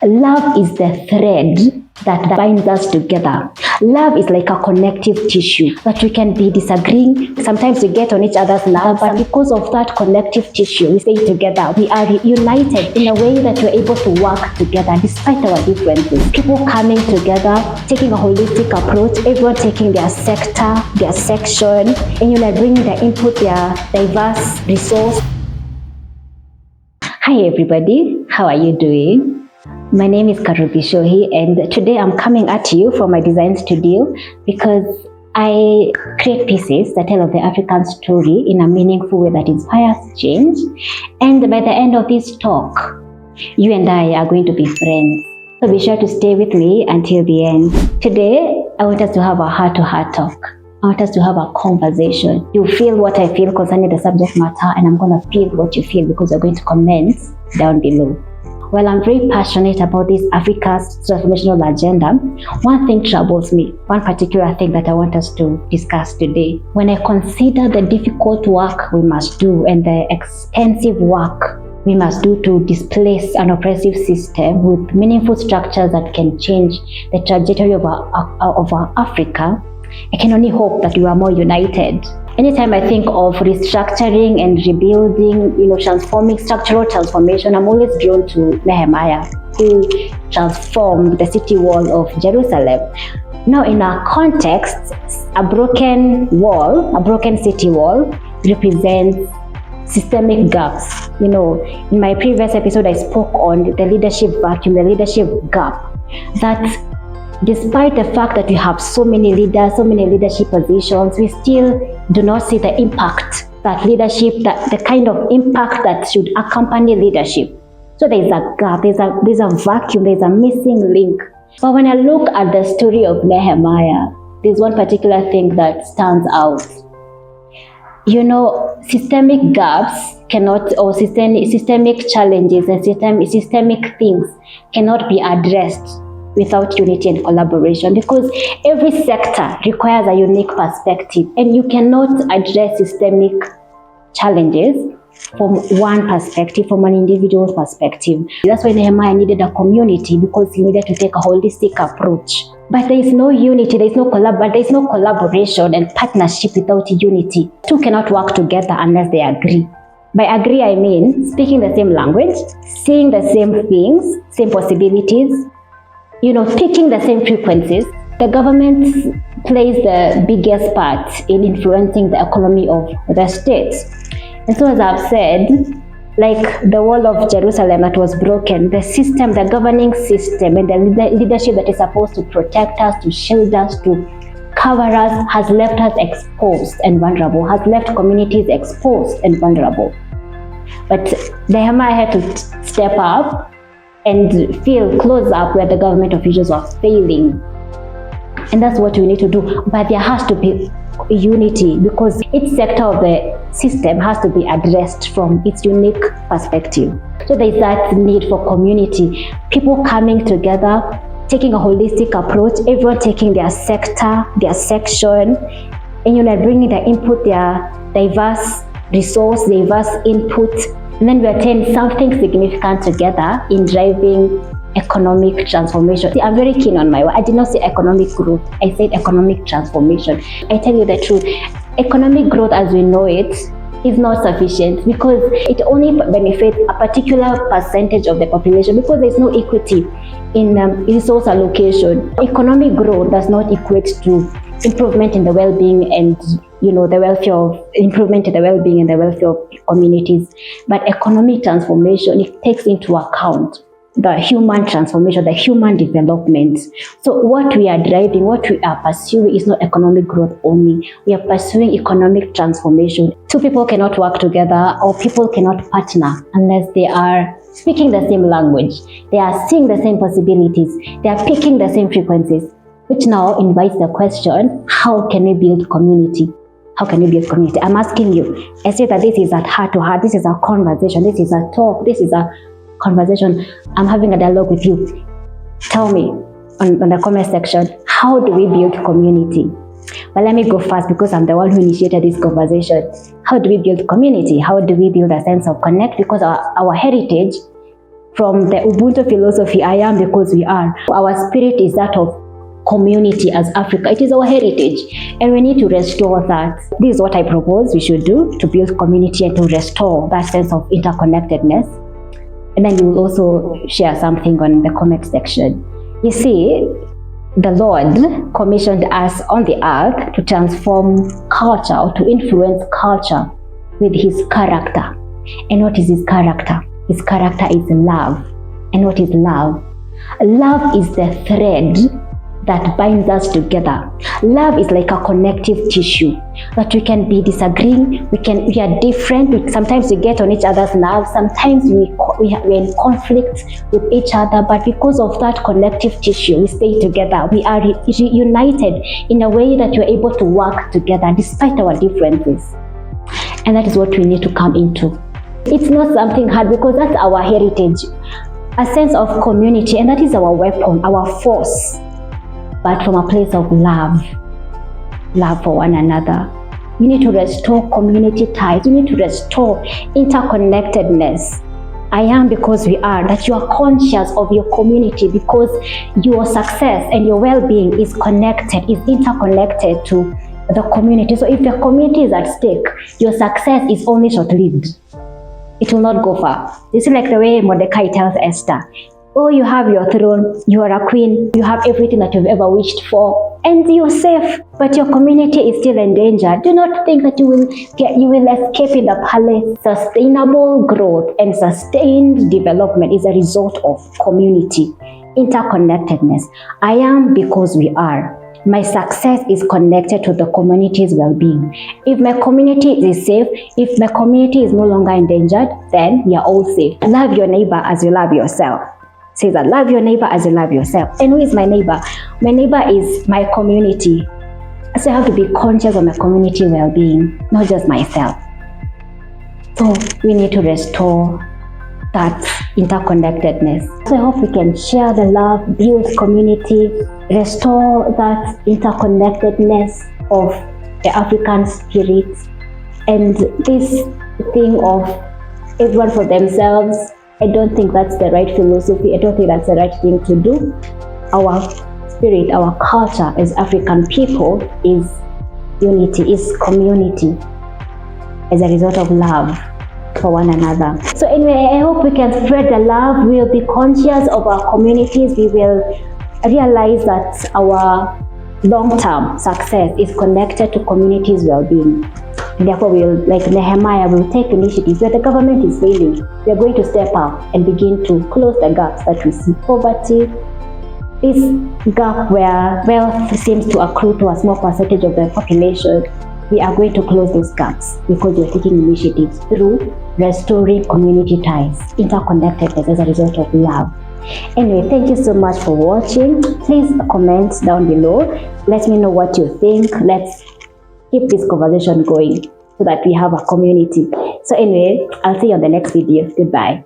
Love is the thread that binds us together. Love is like a connective tissue that we can be disagreeing. Sometimes we get on each other's nerves, but because of that connective tissue, we stay together. We are united in a way that we're able to work together despite our differences. People coming together, taking a holistic approach, everyone taking their sector, their section, and bringing their input, their diverse resource. Hi everybody, how are you doing? My name is Shohi, and today I'm coming at you from my design studio because I create pieces that tell of the African story in a meaningful way that inspires change. And by the end of this talk, you and I are going to be friends. So be sure to stay with me until the end. Today, I want us to have a heart-to-heart talk. I want us to have a conversation. You feel what I feel concerning the subject matter, and I'm going to feel what you feel because you're going to comment down below. Well, I'm very passionate about this Africa's transformational agenda. One thing troubles me, one particular thing that I want us to discuss today. When I consider the difficult work we must do and the extensive work we must do to displace an oppressive system with meaningful structures that can change the trajectory of our Africa, I can only hope that we are more united. Anytime I think of restructuring and rebuilding, transforming, structural transformation, I'm always drawn to Nehemiah, who transformed the city wall of Jerusalem. Now, in our context, a broken wall, a broken city wall, represents systemic gaps. In my previous episode, I spoke on the leadership vacuum, the leadership gap, that despite the fact that we have so many leaders, so many leadership positions, we still do not see the impact that leadership, that the kind of impact that should accompany leadership. So there is a gap, there's a vacuum, there's a missing link. But when I look at the story of Nehemiah, there's one particular thing that stands out. Systemic gaps cannot, or systemic challenges and systemic things cannot be addressed without unity and collaboration, because every sector requires a unique perspective, and you cannot address systemic challenges from one perspective, from an individual's perspective. That's why Nehemiah needed a community, because he needed to take a holistic approach. But there is no unity, there is no collaboration and partnership without unity. Two cannot work together unless they agree. By agree, I mean speaking the same language, seeing the same things, same possibilities, picking the same frequencies. The government plays the biggest part in influencing the economy of the states. And so, as I've said, like the wall of Jerusalem that was broken, the system, the governing system, and the leadership that is supposed to protect us, to shield us, to cover us, has left us exposed and vulnerable, has left communities exposed and vulnerable. But Nehemiah had to step up and feel close up where the government officials were failing. And that's what we need to do. But there has to be unity, because each sector of the system has to be addressed from its unique perspective. So there's that need for community, people coming together, taking a holistic approach, everyone taking their sector, their section, and bringing their input, their diverse resource, diverse input, and then we attain something significant together in driving economic transformation. See, I'm very keen on my word. I did not say economic growth. I said economic transformation. I tell you the truth. Economic growth as we know it is not sufficient, because it only benefits a particular percentage of the population, because there's no equity in resource allocation. Economic growth does not equate to improvement in the well-being and the welfare of improvement in the well-being and the welfare of communities. But economic transformation, it takes into account the human transformation, the human development. So what we are driving, what we are pursuing is not economic growth only. We are pursuing economic transformation. Two people cannot work together, or people cannot partner unless they are speaking the same language. They are seeing the same possibilities. They are picking the same frequencies, which now invites the question, how can we build community? How can we build community? I'm asking you. I say that this is a heart-to-heart, this is a conversation, this is a talk, this is a conversation. I'm having a dialogue with you. Tell me on the comment section, how do we build community? But let me go first, because I'm the one who initiated this conversation. How do we build community? How do we build a sense of connect? Because our heritage from the Ubuntu philosophy, I am because we are. Our spirit is that of community as Africa. It is our heritage, and we need to restore that. This is what I propose we should do to build community and to restore that sense of interconnectedness. And then you will also share something on the comment section. You see, the Lord commissioned us on the earth to transform culture or to influence culture with his character. And what is his character? His character is love. And what is love? Love is the thread that binds us together. Love is like a connective tissue that we can be disagreeing, we are different, sometimes we get on each other's nerves, sometimes we're in conflict with each other, but because of that connective tissue, we stay together. We are united in a way that we're able to work together despite our differences. And that is what we need to come into. It's not something hard because that's our heritage, a sense of community, and that is our weapon, our force. But from a place of love for one another. We need to restore community ties. We need to restore interconnectedness. I am because we are, that you are conscious of your community because your success and your well-being is connected, is interconnected to the community. So if your community is at stake, your success is only short-lived. It will not go far. You see, like the way Mordecai tells Esther, oh, you have your throne, you are a queen, you have everything that you've ever wished for, and you're safe, but your community is still in danger. Do not think that you will escape in the palace. Sustainable growth and sustained development is a result of community, interconnectedness. I am because we are. My success is connected to the community's well-being. If my community is safe, if my community is no longer endangered, then we are all safe. Love your neighbor as you love yourself. Says that love your neighbor as you love yourself. And who is my neighbor? My neighbor is my community. So I have to be conscious of my community well-being, not just myself. So we need to restore that interconnectedness. So I hope we can share the love, build community, restore that interconnectedness of the African spirit, and this thing of everyone for themselves. I don't think that's the right philosophy. I don't think that's the right thing to do. Our spirit, our culture as African people is unity, is community as a result of love for one another. So anyway, I hope we can spread the love. We'll be conscious of our communities. We will realize that our long-term success is connected to communities' well-being. Therefore, we'll, like Nehemiah, will take initiatives where the government is failing. We are going to step up and begin to close the gaps that we see. Poverty, this gap where wealth seems to accrue to a small percentage of the population, we are going to close those gaps because we are taking initiatives through restoring community ties, interconnectedness as a result of love. Anyway, thank you so much for watching. Please comment down below. Let me know what you think. Let's keep this conversation going so that we have a community. So anyway, I'll see you on the next video. Goodbye.